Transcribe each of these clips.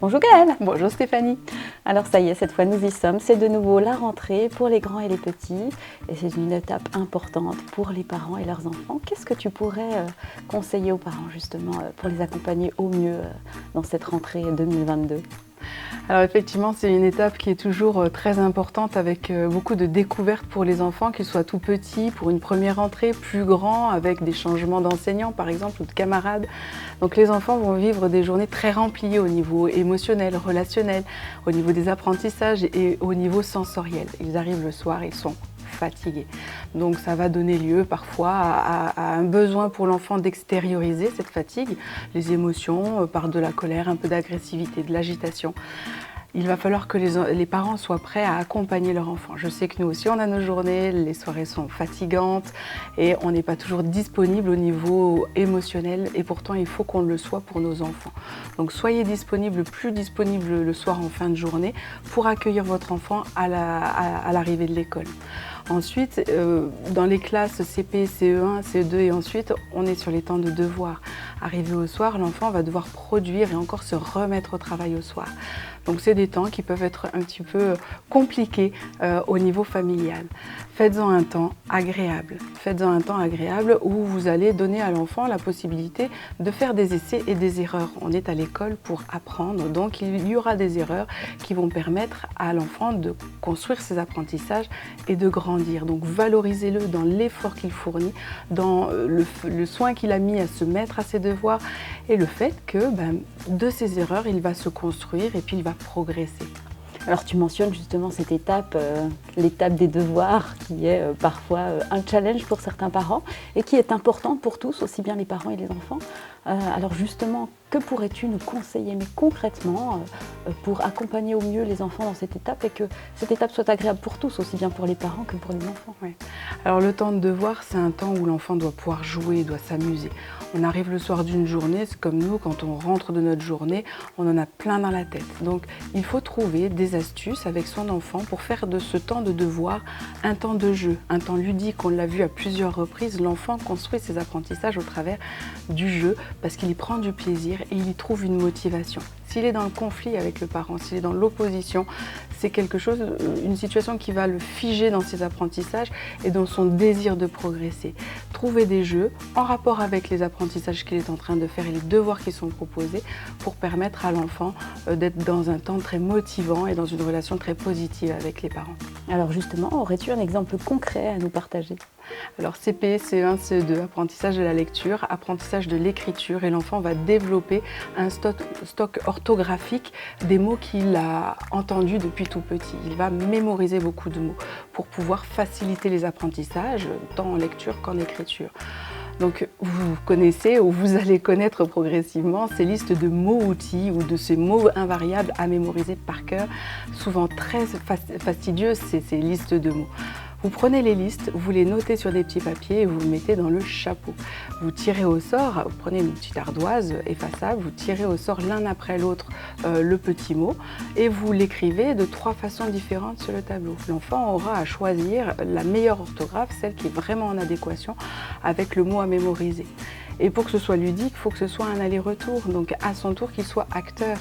Bonjour Gaëlle. Bonjour Stéphanie. Alors ça y est, cette fois nous y sommes. C'est de nouveau la rentrée pour les grands et les petits. Et c'est une étape importante pour les parents et leurs enfants. Qu'est-ce que tu pourrais conseiller aux parents justement pour les accompagner au mieux dans cette rentrée 2022 ? Alors effectivement, c'est une étape qui est toujours très importante avec beaucoup de découvertes pour les enfants, qu'ils soient tout petits, pour une première rentrée, plus grands, avec des changements d'enseignants par exemple ou de camarades. Donc les enfants vont vivre des journées très remplies au niveau émotionnel, relationnel, au niveau des apprentissages et au niveau sensoriel. Ils arrivent le soir, ils sont fatigués. Donc ça va donner lieu parfois à un besoin pour l'enfant d'extérioriser cette fatigue, les émotions, par de la colère, un peu d'agressivité, de l'agitation. Il va falloir que les parents soient prêts à accompagner leur enfant. Je sais que nous aussi on a nos journées, les soirées sont fatigantes et on n'est pas toujours disponible au niveau émotionnel et pourtant il faut qu'on le soit pour nos enfants. Donc soyez disponible, plus disponible le soir en fin de journée pour accueillir votre enfant à l'arrivée de l'école. Ensuite, dans les classes CP, CE1, CE2 et ensuite, on est sur les temps de devoir. Arrivé au soir, l'enfant va devoir produire et encore se remettre au travail au soir. Donc c'est des temps qui peuvent être un petit peu compliqués au niveau familial. Faites-en un temps agréable. Faites-en un temps agréable où vous allez donner à l'enfant la possibilité de faire des essais et des erreurs. On est à l'école pour apprendre, donc il y aura des erreurs qui vont permettre à l'enfant de construire ses apprentissages et de grandir. Donc valorisez-le dans l'effort qu'il fournit, dans le soin qu'il a mis à se mettre à ses devoirs et le fait que de ses erreurs, il va se construire et puis il va progresser. Alors tu mentionnes justement cette étape, l'étape des devoirs, qui est parfois un challenge pour certains parents et qui est importante pour tous, aussi bien les parents et les enfants. Alors justement, que pourrais-tu nous conseiller, mais concrètement, pour accompagner au mieux les enfants dans cette étape et que cette étape soit agréable pour tous, aussi bien pour les parents que pour les enfants ? Ouais. Alors le temps de devoir, c'est un temps où l'enfant doit pouvoir jouer, doit s'amuser. On arrive le soir d'une journée, c'est comme nous, quand on rentre de notre journée, on en a plein dans la tête. Donc il faut trouver des astuces avec son enfant pour faire de ce temps de devoir un temps de jeu, un temps ludique. On l'a vu à plusieurs reprises, l'enfant construit ses apprentissages au travers du jeu parce qu'il y prend du plaisir et il y trouve une motivation. S'il est dans le conflit avec le parent, s'il est dans l'opposition, c'est quelque chose, une situation qui va le figer dans ses apprentissages et dans son désir de progresser. Trouver des jeux en rapport avec les apprentissages qu'il est en train de faire et les devoirs qui sont proposés pour permettre à l'enfant d'être dans un temps très motivant et dans une relation très positive avec les parents. Alors justement, aurais-tu un exemple concret à nous partager ? Alors CP, CE1, CE2, apprentissage de la lecture, apprentissage de l'écriture et l'enfant va développer un stock orthographique des mots qu'il a entendus depuis tout petit. Il va mémoriser beaucoup de mots pour pouvoir faciliter les apprentissages tant en lecture qu'en écriture. Donc vous connaissez ou vous allez connaître progressivement ces listes de mots-outils ou de ces mots invariables à mémoriser par cœur, souvent très fastidieuses ces listes de mots. Vous prenez les listes, vous les notez sur des petits papiers et vous les mettez dans le chapeau. Vous tirez au sort, vous prenez une petite ardoise effaçable, vous tirez au sort l'un après l'autre le petit mot et vous l'écrivez de 3 façons différentes sur le tableau. L'enfant aura à choisir la meilleure orthographe, celle qui est vraiment en adéquation avec le mot à mémoriser. Et pour que ce soit ludique, il faut que ce soit un aller-retour, donc à son tour qu'il soit acteur,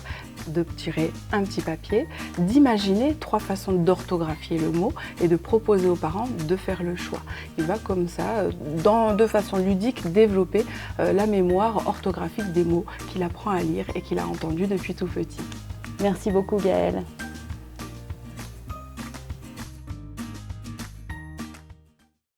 de tirer un petit papier, d'imaginer 3 façons d'orthographier le mot et de proposer aux parents de faire le choix. Il va comme ça, de façon ludique, développer la mémoire orthographique des mots qu'il apprend à lire et qu'il a entendus depuis tout petit. Merci beaucoup Gaëlle.